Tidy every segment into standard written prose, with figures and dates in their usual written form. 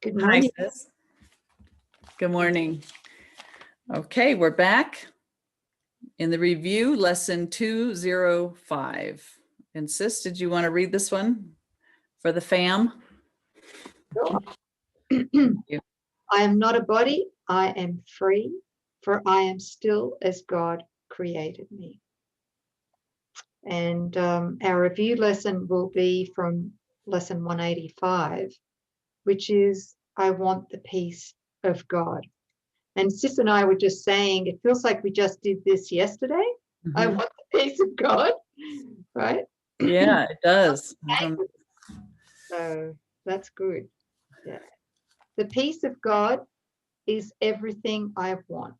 Good Hi, morning. sis. Good morning. Okay, we're back in the review, lesson 205. And sis, did you want to read this one for the fam? Sure. You. I am not a body, I am free, for I am still as God created me. And our review lesson will be from lesson 185, which is I want the peace of God. And Sis and I were just saying, it feels like we just did this yesterday. I want the peace of God, right? Yeah, it does. So that's good. Yeah. The peace of God is everything I want.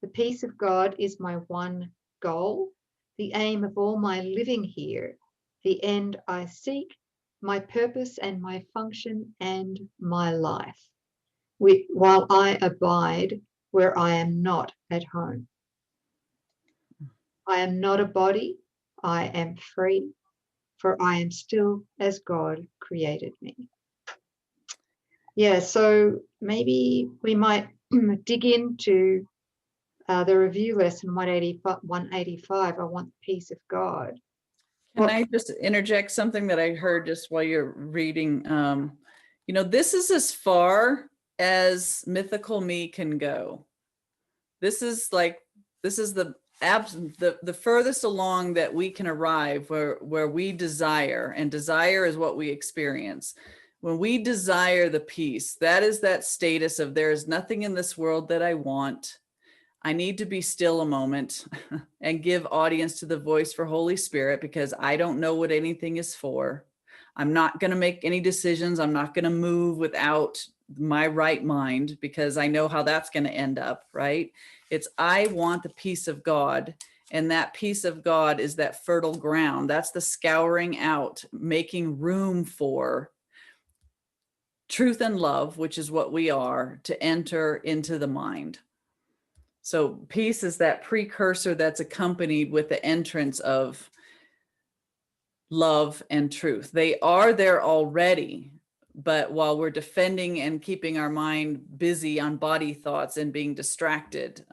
The peace of God is my one goal, the aim of all my living here, the end I seek, my purpose and my function and my life, while I abide where I am not at home. I am not a body, I am free, for I am still as God created me. Yeah, so maybe we might dig into the review lesson 185, I want the peace of God. Can I just interject something that I heard just while you're reading? This is as far as mythical me can go. This is the furthest along that we can arrive where we desire, and desire is what we experience. When we desire the peace, that is that status of there is nothing in this world that I want. I need to be still a moment and give audience to the voice for Holy Spirit, because I don't know what anything is for. I'm not going to make any decisions. I'm not going to move without my right mind, because I know how that's going to end up, right? It's I want the peace of God. And that peace of God is that fertile ground. That's the scouring out, making room for truth and love, which is what we are, to enter into the mind. So peace is that precursor that's accompanied with the entrance of love and truth. They are there already, but while we're defending and keeping our mind busy on body thoughts and being distracted,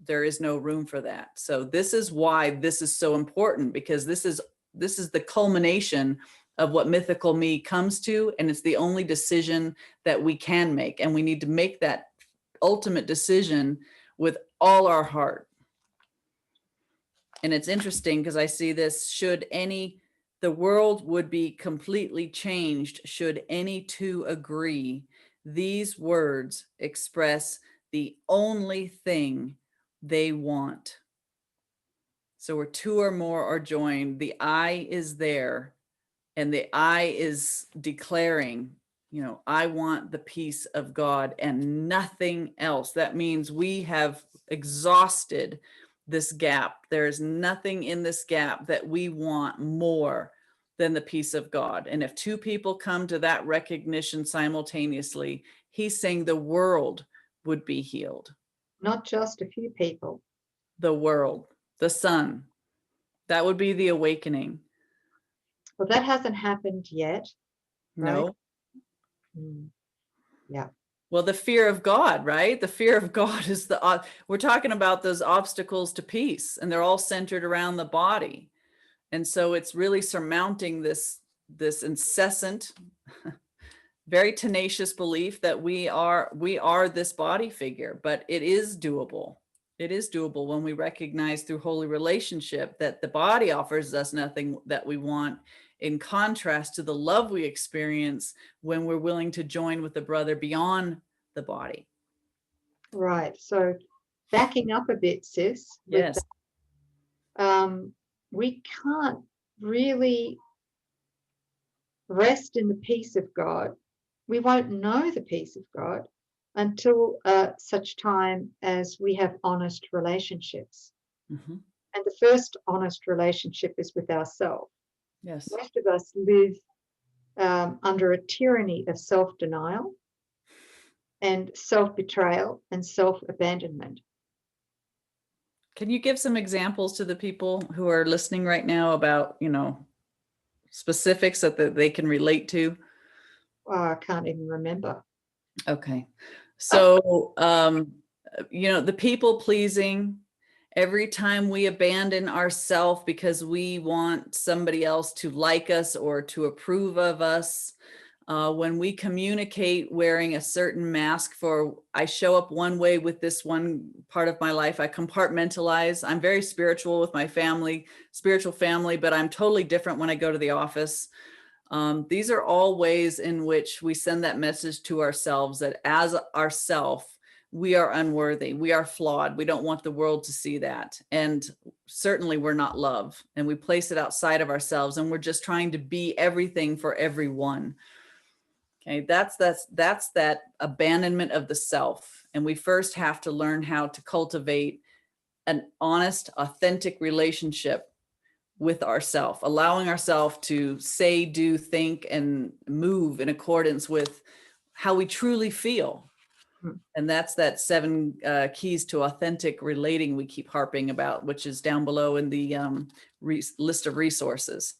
there is no room for that. So this is why this is so important, because this is the culmination of what mythical me comes to, and it's the only decision that we can make, and we need to make that ultimate decision with all our heart. And it's interesting because I see this, the world would be completely changed should any two agree. These words express the only thing they want. So where two or more are joined, the I is there, and the I is declaring, I want the peace of God and nothing else. That means we have exhausted this gap. There's nothing in this gap that we want more than the peace of God. And if two people come to that recognition simultaneously, he's saying the world would be healed. Not just a few people. The world, the sun. That would be the awakening. Well, that hasn't happened yet. Right? No. Yeah. Well, the fear of God, right? The fear of God is we're talking about those obstacles to peace, and they're all centered around the body. And so it's really surmounting this incessant, very tenacious belief that we are this body figure, but it is doable. It is doable when we recognize through holy relationship that the body offers us nothing that we want, in contrast to the love we experience when we're willing to join with the brother beyond the body. Right. So backing up a bit, sis. Yes. We can't really rest in the peace of God. We won't know the peace of God until such time as we have honest relationships. Mm-hmm. And the first honest relationship is with ourselves. Yes. Most of us live under a tyranny of self-denial and self-betrayal and self-abandonment. Can you give some examples to the people who are listening right now about, specifics that they can relate to? I can't even remember. Okay. So, the people pleasing, every time we abandon ourselves because we want somebody else to like us or to approve of us, when we communicate wearing a certain mask for, I show up one way with this one part of my life, I compartmentalize. I'm very spiritual with my spiritual family, but I'm totally different when I go to the office. These are all ways in which we send that message to ourselves that as ourself, we are unworthy, we are flawed, we don't want the world to see that. And certainly we're not love. And we place it outside of ourselves and we're just trying to be everything for everyone. Okay, that's that abandonment of the self. And we first have to learn how to cultivate an honest, authentic relationship with ourself, allowing ourselves to say, do, think, and move in accordance with how we truly feel. And that's that 7 keys to authentic relating we keep harping about, which is down below in the list of resources.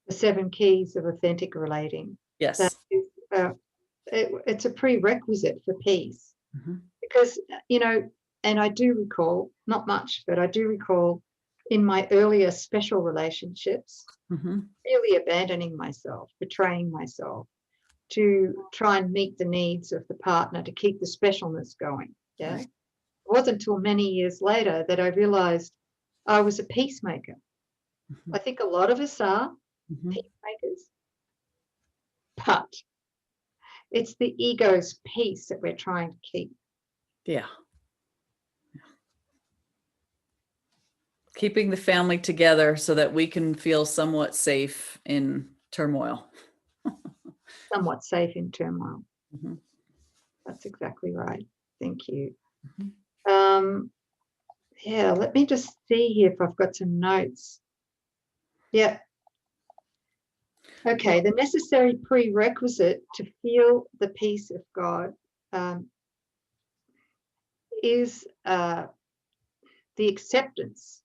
The 7 keys of authentic relating. Yes. That is, it's a prerequisite for peace. Mm-hmm. Because, and I do recall, not much, but I do recall in my earlier special relationships, Mm-hmm. really abandoning myself, betraying myself to try and meet the needs of the partner to keep the specialness going. Yeah. Right. It wasn't until many years later that I realized I was a peacemaker. Mm-hmm. I think a lot of us are peacemakers, but it's the ego's peace that we're trying to keep. Yeah. Keeping the family together so that we can feel somewhat safe in turmoil. Somewhat safe in turmoil. Mm-hmm. That's exactly right. Thank you. Mm-hmm. Yeah, let me just see here if I've got some notes. Yeah. Okay, the necessary prerequisite to feel the peace of God is the acceptance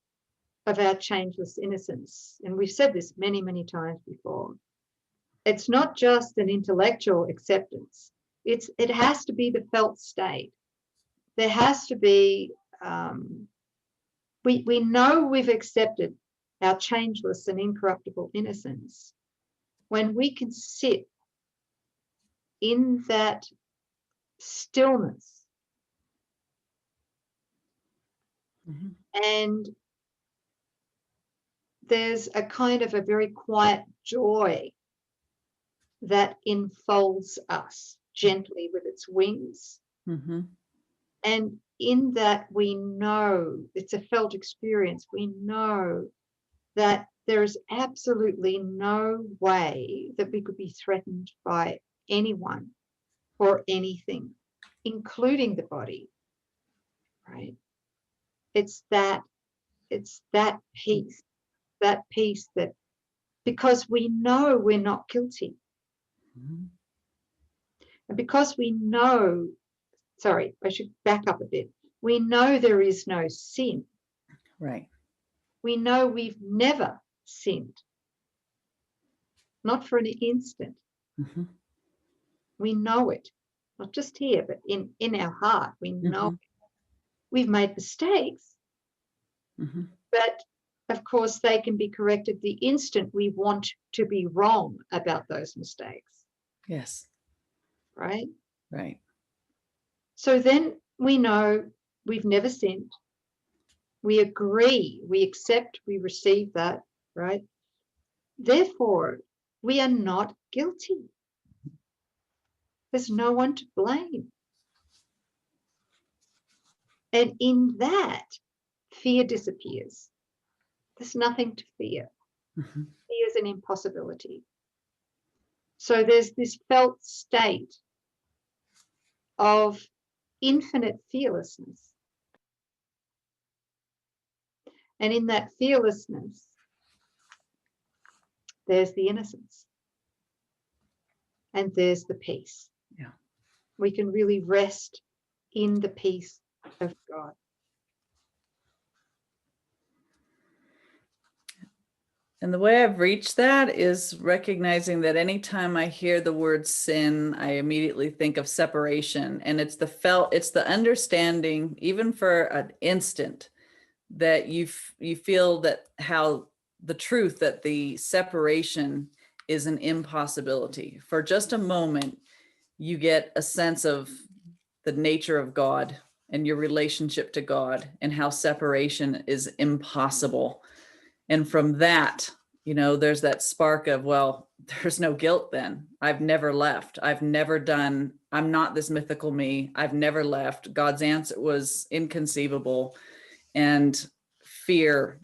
of our changeless innocence. And we've said this many, many times before. It's not just an intellectual acceptance. It has to be the felt state. There has to be, we know we've accepted our changeless and incorruptible innocence when we can sit in that stillness. Mm-hmm. And there's a kind of a very quiet joy that enfolds us gently with its wings. Mm-hmm. And in that we know, it's a felt experience, we know that there is absolutely no way that we could be threatened by anyone or anything, including the body, right? It's that peace that, because we know we're not guilty. Mm-hmm. And because we know, sorry, I should back up a bit. We know there is no sin. Right. We know we've never sinned. Not for an instant. Mm-hmm. We know it. Not just here, but in our heart. We know it. We've made mistakes. Mm-hmm. But of course, they can be corrected the instant we want to be wrong about those mistakes. Yes. Right? Right. So then we know we've never sinned. We agree, we accept, we receive that, right? Therefore, we are not guilty. There's no one to blame. And in that, fear disappears. There's nothing to fear. Mm-hmm. Fear is an impossibility. So there's this felt state of infinite fearlessness. And in that fearlessness, there's the innocence. And there's the peace. Yeah. We can really rest in the peace of God. And the way I've reached that is recognizing that anytime I hear the word sin, I immediately think of separation. And it's the understanding, even for an instant, that you feel that how the truth that the separation is an impossibility. For just a moment, you get a sense of the nature of God and your relationship to God and how separation is impossible. And from that, there's that spark of, well, there's no guilt then. I've never left. I'm not this mythical me. I've never left. God's answer was inconceivable. And fear,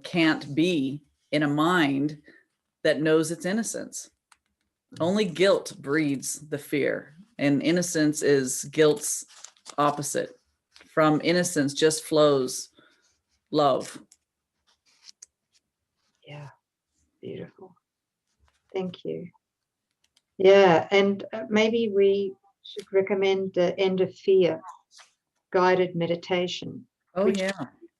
can't be in a mind that knows its innocence. Only guilt breeds the fear. And innocence is guilt's opposite. From innocence just flows love. Yeah, beautiful. Thank you. Yeah, and maybe we should recommend the End of Fear guided meditation. Oh, yeah.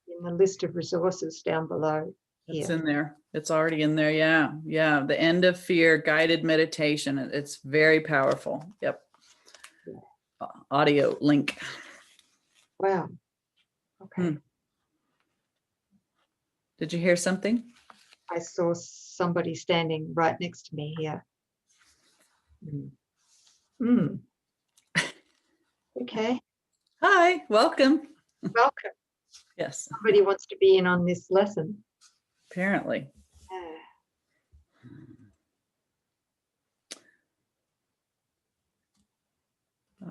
In the list of resources down below. It's in there. It's already in there. Yeah. Yeah. The End of Fear guided meditation. It's very powerful. Yep. Yeah. Audio link. Wow. Okay. Did you hear something? I saw somebody standing right next to me here. Okay. Hi, welcome. Welcome. Yes. Somebody wants to be in on this lesson. Apparently.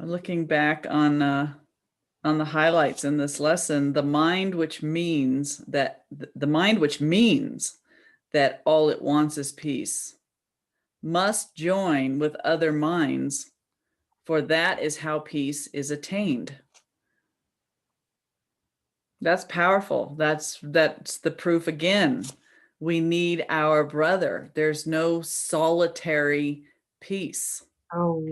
Looking back on the highlights in this lesson, the mind which means that all it wants is peace must join with other minds, for that is how peace is attained. That's powerful. That's the proof again. We need our brother. There's no solitary peace. Oh,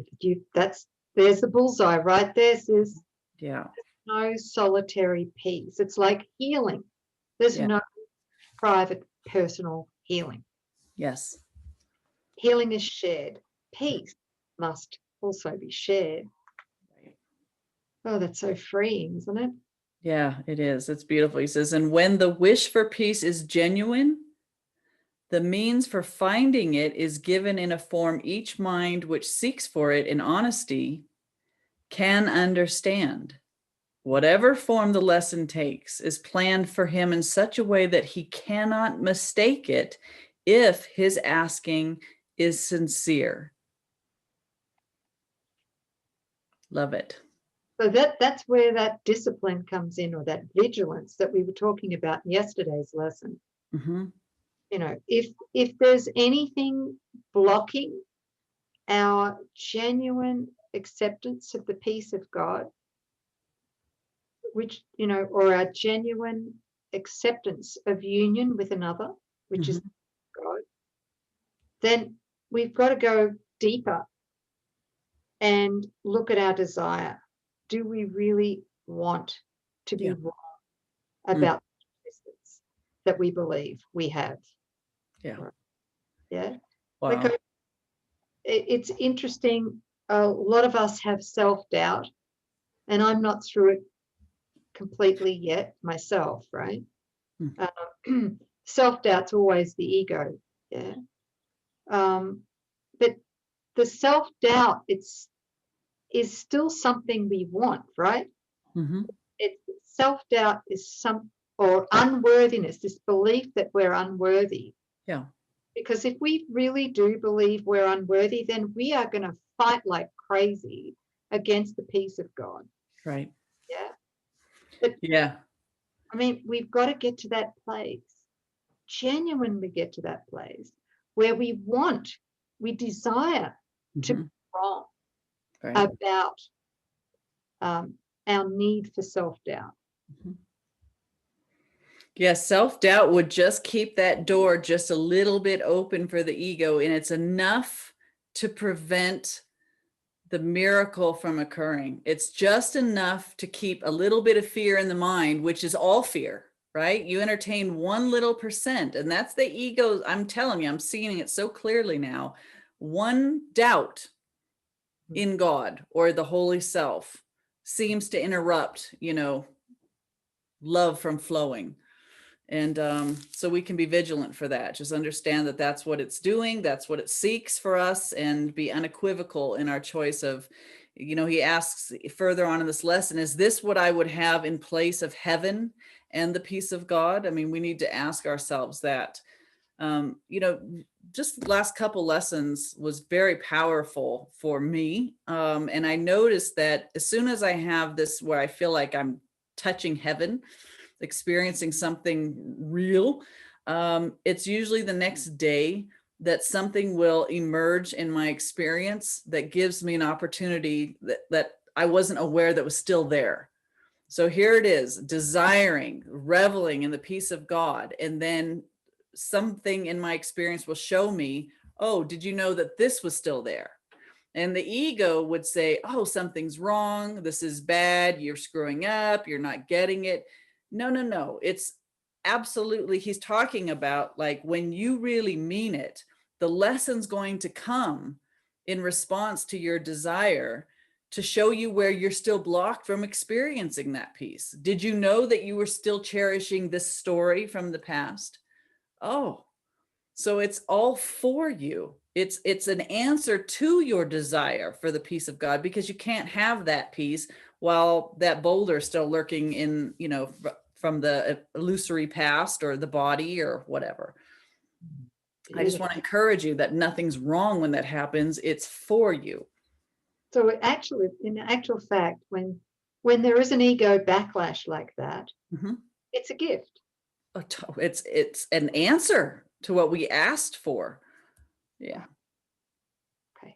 there's the bullseye right there, sis. Yeah. There's no solitary peace. It's like healing. There's no private, personal healing. Yes. Healing is shared. Peace must also be shared. Right. Oh, that's so freeing, isn't it? Yeah, it is. It's beautiful. He says, and when the wish for peace is genuine, the means for finding it is given in a form each mind which seeks for it in honesty can understand. Whatever form the lesson takes is planned for him in such a way that he cannot mistake it if his asking is sincere. Love it. So that's where that discipline comes in, or that vigilance that we were talking about in yesterday's lesson. Mm-hmm. If there's anything blocking our genuine acceptance of the peace of God, which, or our genuine acceptance of union with another, which is God, then we've got to go deeper and look at our desire. Do we really want to be wrong about the existence that we believe we have? Yeah. Yeah. Wow. It's interesting. A lot of us have self-doubt, and I'm not through it completely yet myself, right? Self-doubt's always the ego. Yeah. But the self-doubt, is still something we want, right? Self-doubt is or unworthiness, this belief that we're unworthy. Yeah. Because if we really do believe we're unworthy, then we are going to fight like crazy against the peace of God. Right. Yeah. But, I mean, we've got to get to that place, genuinely get to that place where we desire to be wrong about our need for self-doubt. Yes, self-doubt would just keep that door just a little bit open for the ego, and it's enough to prevent the miracle from occurring. It's just enough to keep a little bit of fear in the mind, which is all fear. right? You entertain 1% and that's the ego. I'm telling you, I'm seeing it so clearly now. One doubt in God or the holy self seems to interrupt, love from flowing. And so we can be vigilant for that. Just understand that that's what it's doing. That's what it seeks for us, and be unequivocal in our choice of, he asks further on in this lesson, is this what I would have in place of heaven and the peace of God? I mean, we need to ask ourselves that. Just the last couple lessons was very powerful for me. And I noticed that as soon as I have this where I feel like I'm touching heaven, experiencing something real, it's usually the next day that something will emerge in my experience that gives me an opportunity that I wasn't aware that was still there. So here it is, desiring, reveling in the peace of God. And then something in my experience will show me, oh, did you know that this was still there? And the ego would say, oh, something's wrong. This is bad. You're screwing up. You're not getting it. No. It's absolutely, he's talking about like when you really mean it, the lesson's going to come in response to your desire to show you where you're still blocked from experiencing that peace. Did you know that you were still cherishing this story from the past? Oh, so it's all for you. It's an answer to your desire for the peace of God, because you can't have that peace while that boulder is still lurking in, from the illusory past or the body or whatever. I just want to encourage you that nothing's wrong when that happens. It's for you. So actually, in actual fact, when there is an ego backlash like that, it's a gift. It's an answer to what we asked for. Yeah. Okay.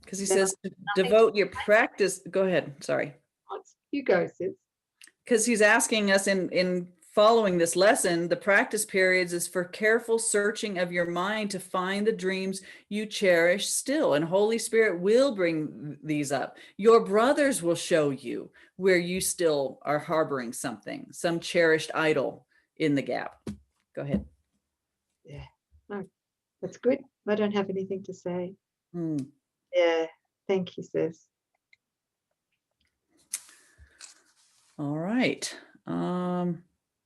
Because he says to devote your practice. Go ahead. Sorry. You go, sis. Because he's asking us in following this lesson, the practice periods is for careful searching of your mind to find the dreams you cherish still. And Holy Spirit will bring these up. Your brothers will show you where you still are harboring something, some cherished idol in the gap. Go ahead. Yeah, no, that's good. I don't have anything to say. Yeah, thank you, sis. All right.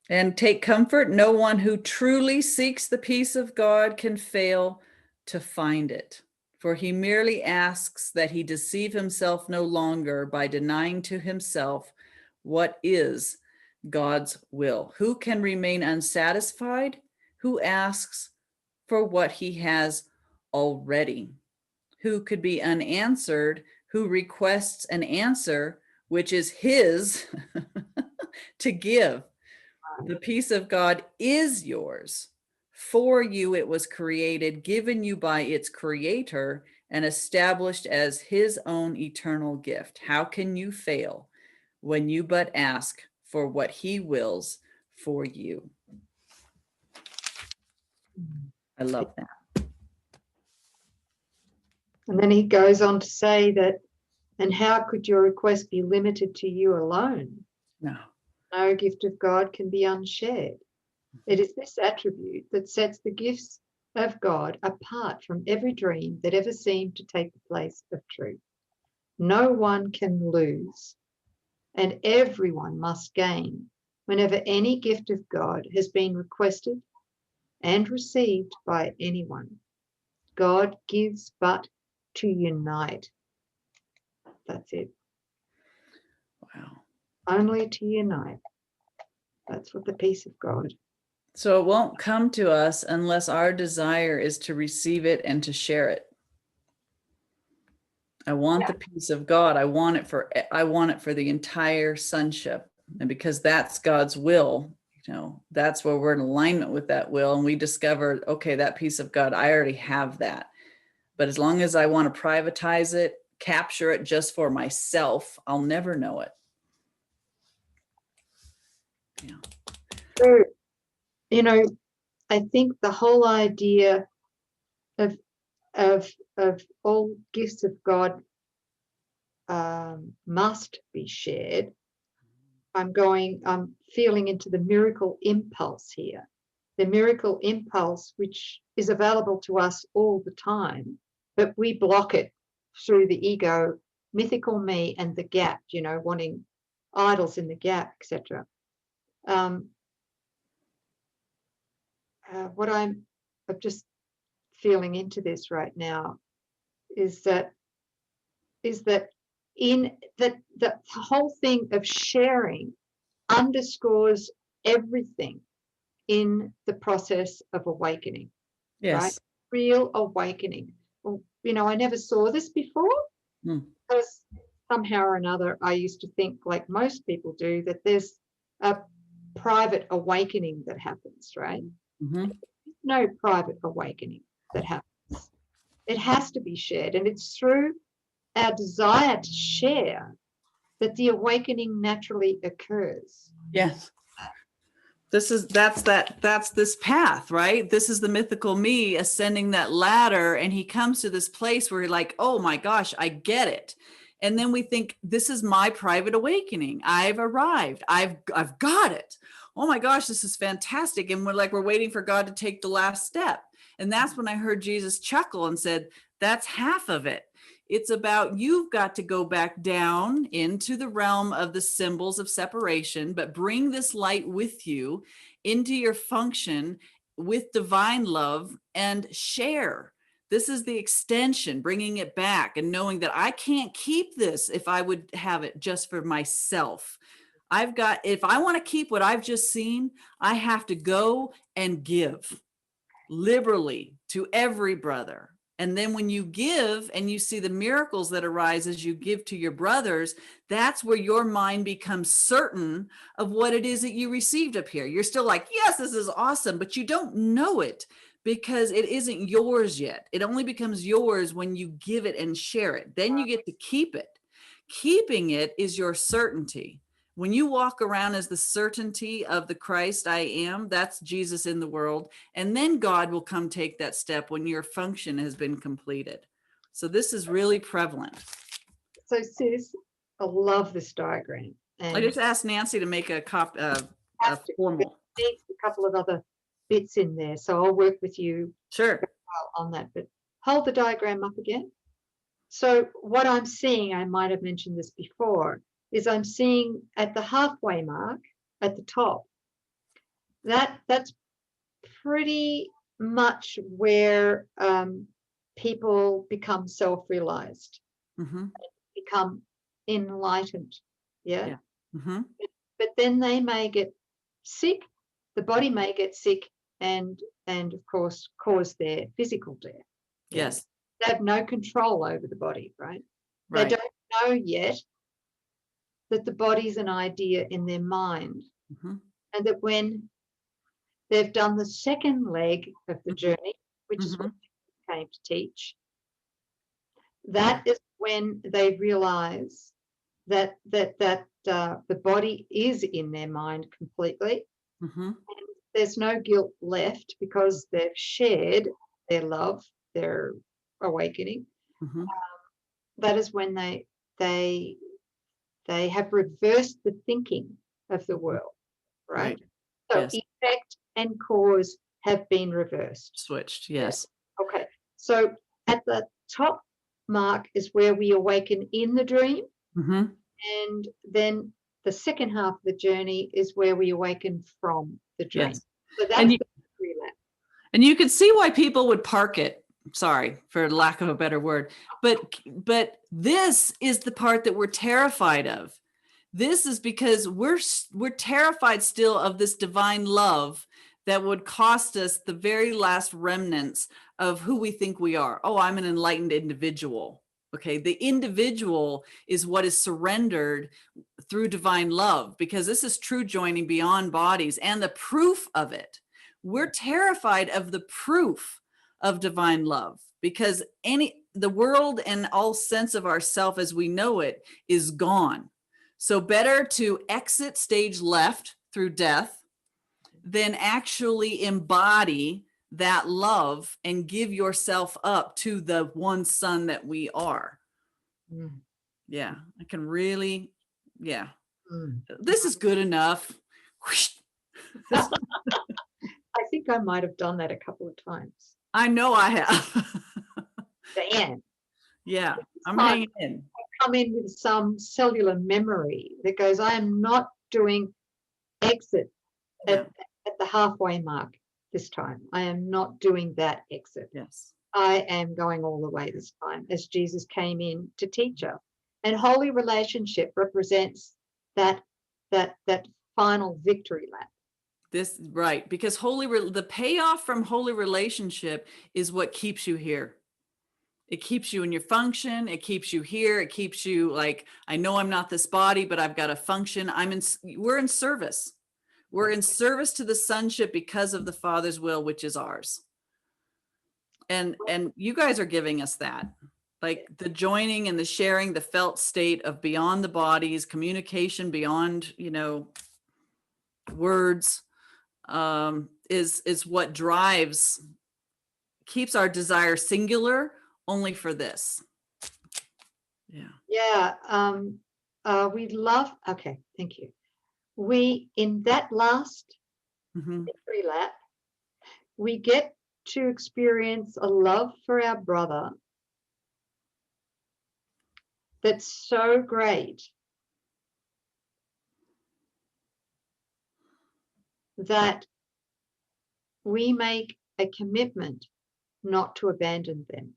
And take comfort. No one who truly seeks the peace of God can fail to find it. For he merely asks that he deceive himself no longer by denying to himself what is God's will. Who can remain unsatisfied? Who asks for what he has already? Who could be unanswered? Who requests an answer which is his to give? The peace of God is yours. For you it was created, given you by its creator, and established as his own eternal gift. How can you fail when you but ask for what he wills for you? I love that. And then he goes on to say that, and how could your request be limited to you alone? No. No gift of God can be unshared. It is this attribute that sets the gifts of God apart from every dream that ever seemed to take the place of truth. No one can lose, and everyone must gain whenever any gift of God has been requested and received by anyone. God gives but to unite. That's it. Wow. Only to unite. That's what the peace of God. So it won't come to us unless our desire is to receive it and to share it. I want the peace of God. I want it for the entire sonship. And because that's God's will, that's where we're in alignment with that will. And we discover, okay, that peace of God, I already have that. But as long as I want to privatize it, capture it just for myself, I'll never know it. Yeah. So, I think the whole idea of all gifts of God must be shared. I'm feeling into the miracle impulse here. The miracle impulse, which is available to us all the time, but we block it through the ego, mythical me, and the gap, wanting idols in the gap, etc. What I'm just feeling into this right now is that in that the whole thing of sharing underscores everything in the process of awakening. Yes. Right? Real awakening. Well, I never saw this before because somehow or another I used to think, like most people do, that there's a private awakening that happens, right? Mm-hmm. There's no private awakening that happens. It has to be shared, and it's through our desire to share that the awakening naturally occurs. Yes. That's this path, right? This is the mythical me ascending that ladder, and he comes to this place where you're like, oh my gosh, I get it. And then we think, this is my private awakening. I've arrived. I've got it. Oh my gosh, this is fantastic. And we're waiting for God to take the last step. And that's when I heard Jesus chuckle and said, that's half of it. It's about, you've got to go back down into the realm of the symbols of separation, but bring this light with you into your function with divine love and share. This is the extension, bringing it back and knowing that I can't keep this if I would have it just for myself. If I want to keep what I've just seen, I have to go and give liberally to every brother. And then when you give and you see the miracles that arise as you give to your brothers, that's where your mind becomes certain of what it is that you received up here. You're still like, yes, this is awesome, but you don't know it because it isn't yours yet. It only becomes yours when you give it and share it. Then you get to keep it. Keeping it is your certainty. When you walk around as the certainty of the Christ I am, that's Jesus in the world. And then God will come take that step when your function has been completed. So this is really prevalent. So sis, I love this diagram. And I just asked Nancy to make a formal. There's a couple of other bits in there. So I'll work with you Sure. on that. But hold the diagram up again. So what I'm seeing, I might have mentioned this before, is I'm seeing at the halfway mark at the top, that's pretty much where people become self-realized, become enlightened. Yeah. Mm-hmm. But then they may get sick, the body may get sick and of course cause their physical death. Yes. They have no control over the body, right? Right. They don't know yet that the body's an idea in their mind, and that when they've done the second leg of the journey, which is what they came to teach, that is when they realize that the body is in their mind completely, and there's no guilt left because they've shared their love, their awakening. That is when they have reversed the thinking of the world, right? So yes. Effect and cause have been reversed. Switched, yes. Okay, so at the top mark is where we awaken in the dream, and then the second half of the journey is where we awaken from the dream. Yes. So that's the relapse. And you could see why people would park it. Sorry for lack of a better word, but this is the part that we're terrified of. This is because we're terrified still of this divine love that would cost us the very last remnants of who we think we are. Oh, I'm an enlightened individual. Okay, the individual is what is surrendered through divine love, because this is true joining beyond bodies and the proof of it. We're terrified of the proof of divine love because the world and all sense of ourself as we know it is gone. So better to exit stage left through death than actually embody that love and give yourself up to the one son that we are. Yeah, I can really, yeah. This is good enough. I think I might have done that a couple of times. I know I have. Damn. Yeah, I'm hanging in. Come in with some cellular memory that goes, I am not doing exit at the halfway mark this time. I am not doing that exit. Yes. I am going all the way this time, as Jesus came in to teach us. And holy relationship represents that final victory lap. This right, because the payoff from holy relationship is what keeps you here. It keeps you in your function. It keeps you here. It keeps you like, I know I'm not this body, but I've got to function. We're in service. We're in service to the sonship because of the Father's will, which is ours. And you guys are giving us that, like the joining and the sharing, the felt state of beyond the bodies, communication beyond, words, is what keeps our desire singular only for this. We love, okay, thank you. In that last victory lap, we get to experience a love for our brother that's so great that we make a commitment not to abandon them.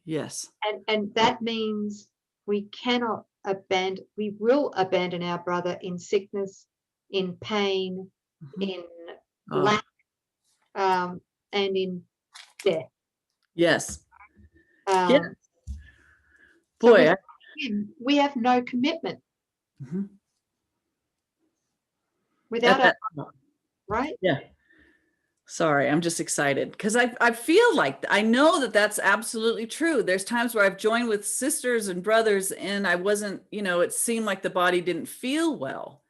Yes. And that means we will abandon our brother in sickness, in pain, in lack, and in death. Yes. Yes. Boy, we have no commitment without our brother, right? Yeah. Sorry, I'm just excited because I feel like I know that that's absolutely true. There's times where I've joined with sisters and brothers and I wasn't, it seemed like the body didn't feel well.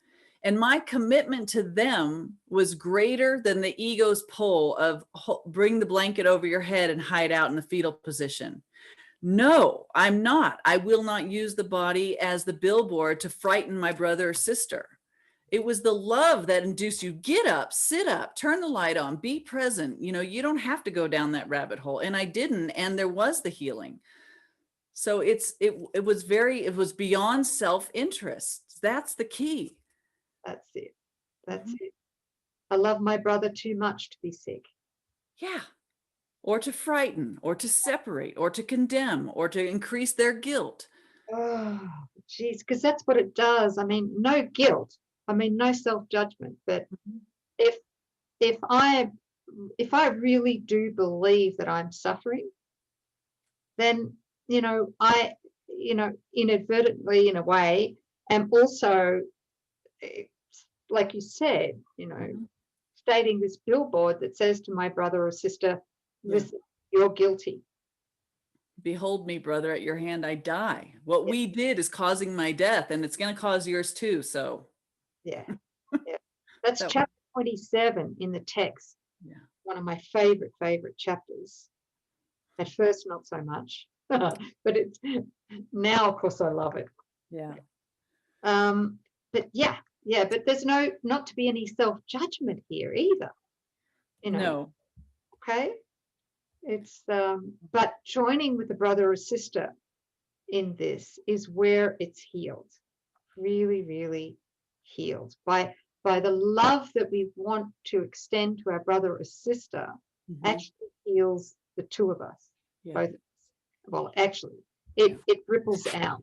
And my commitment to them was greater than the ego's pull of bring the blanket over your head and hide out in the fetal position. No, I'm not. I will not use the body as the billboard to frighten my brother or sister. It was the love that induced you. Get up, sit up, turn the light on, be present. You don't have to go down that rabbit hole. And I didn't. And there was the healing. So it was beyond self-interest. That's the key. That's it. That's it. I love my brother too much to be sick. Yeah. Or to frighten, or to separate, or to condemn, or to increase their guilt. Oh, geez, because that's what it does. I mean, no guilt. I mean, no self-judgment. But if I really do believe that I'm suffering, then I inadvertently, in a way, am also, like you said, stating this billboard that says to my brother or sister, listen, you're guilty. Behold me, brother, at your hand I die. What we did is causing my death, and it's going to cause yours too. So yeah. That's chapter 27 in the text. Yeah. One of my favorite chapters. At first, not so much, but it's now, of course, I love it. Yeah. But there's not to be any self-judgment here either. No. Okay. It's but joining with a brother or sister in this is where it's healed. Really, really healed by the love that we want to extend to our brother or sister. Actually heals the two of us. Yeah. Both of us. Well, actually, it ripples out.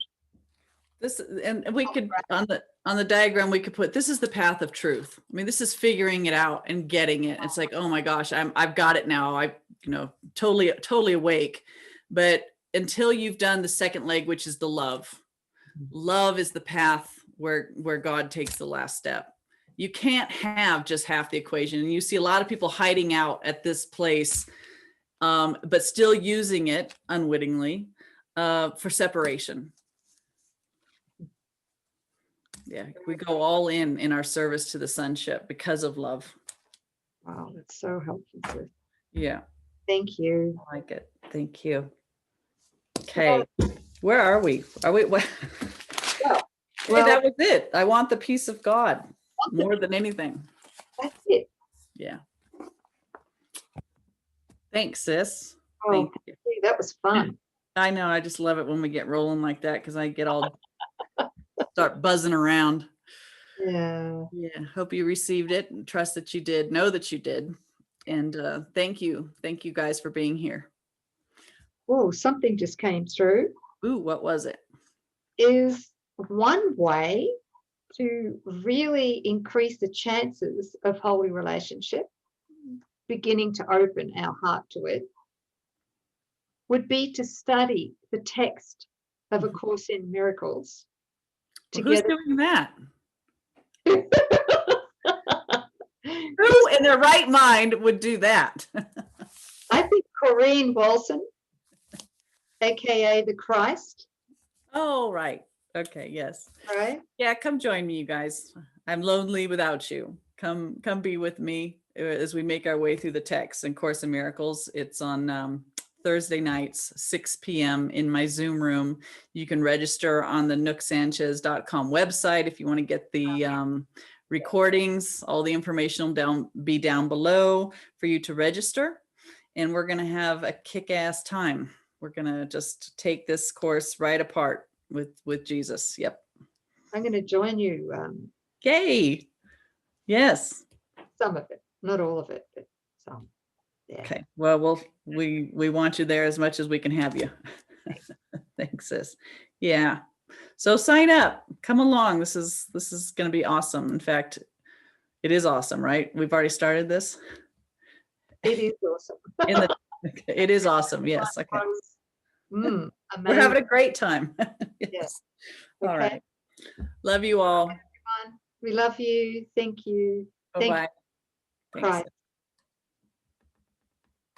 And we could on the diagram we could put, this is the path of truth. I mean, this is figuring it out and getting it. It's like, oh my gosh, I've got it now. I totally awake. But until you've done the second leg, which is the love. Love is the path where God takes the last step. You can't have just half the equation. And you see a lot of people hiding out at this place, but still using it unwittingly for separation. Yeah, we go all in our service to the sonship because of love. Wow, that's so helpful, sis. Yeah. Thank you. I like it. Thank you. Okay, where are we? What? Well, Hey, Well, that was it. I want the peace of God more than anything. that's it. Yeah. Thanks, sis. Oh, Thank you. that was fun. I know. I just love it when we get rolling like that because I get all start buzzing around. Yeah. Yeah. Hope you received it and trust that you did. Know that you did. And thank you. Thank you guys for being here. Oh, something just came through. Ooh, what was it? Is one way to really increase the chances of holy relationship, beginning to open our heart to it, would be to study the text of A Course in Miracles Well, who's together. doing that? Who in their right mind would do that? I think Coreen Walson, aka the Christ. Oh, right. Okay. Yes. Right. Yeah. Come join me, you guys. I'm lonely without you. Come be with me as we make our way through the text and Course in Miracles. It's on Thursday nights, 6 p.m. in my Zoom room. You can register on the nouksanchez.com website if you want to get the recordings. All the information will be down below for you to register. And we're going to have a kick-ass time. We're going to just take this course right apart with Jesus. Yep. I'm going to join you. Yay. Yes. Some of it, not all of it, but some. Yeah. Okay. Well, we want you there as much as we can have you. Thanks, sis. Yeah. So sign up. Come along. This is going to be awesome. In fact, it is awesome, right? We've already started this. It is awesome. It is awesome. Yes. Okay. Amazing. We're having a great time. Yes. Yes. All Okay. right. Love you all. Everyone, we love you. Thank you. Bye-bye. Thank you. Thanks. Christ.